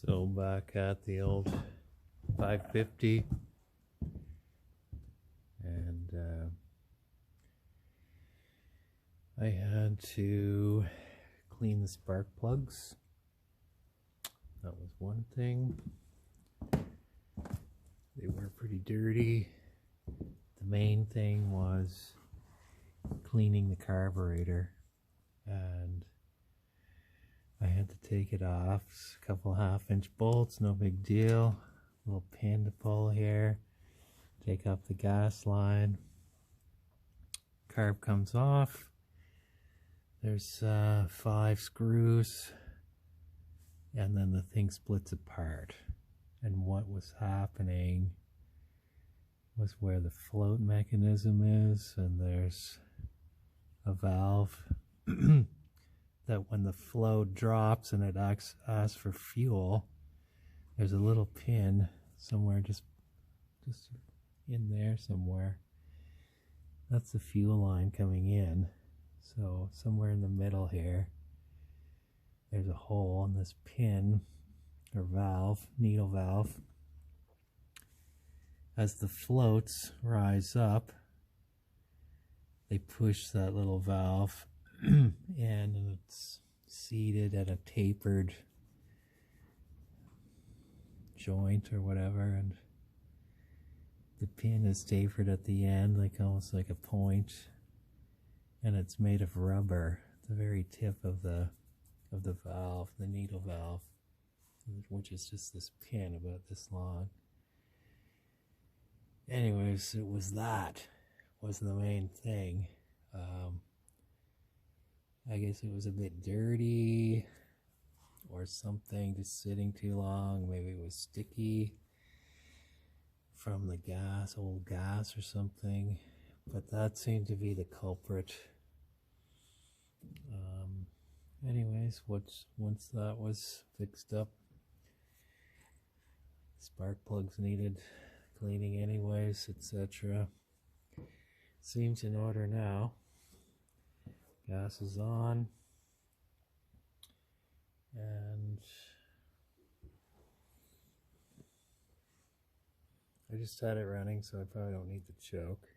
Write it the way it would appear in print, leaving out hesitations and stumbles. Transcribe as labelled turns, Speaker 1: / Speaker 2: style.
Speaker 1: So back at the old 550, and I had to clean the spark plugs. That was one thing. They were pretty dirty. The main thing was cleaning the carburetor, and I had to take it off. A couple 1/2-inch bolts, no big deal. Little pin to pull here. Take off the gas line. Carb comes off. There's 5 screws, and then the thing splits apart. And what was happening was where the float mechanism is, and there's a valve that when the flow drops and it asks for fuel, there's a little pin somewhere, just in there somewhere. That's the fuel line coming in. So somewhere in the middle here, there's a hole in this pin or valve, needle valve. As the floats rise up, they push that little valve in, and it's seated at a tapered joint or whatever, and the pin is tapered at the end, like almost like a point, and it's made of rubber at the very tip of the valve, the needle valve, which is just this pin about this long. Anyways, it was the main thing. I guess it was a bit dirty or something, just sitting too long. Maybe it was sticky from the gas, old gas or something, but that seemed to be the culprit. Anyways, once that was fixed up, spark plugs needed cleaning anyways, etc. Seems in order now. Gas is on, and I just had it running, so I probably don't need to choke.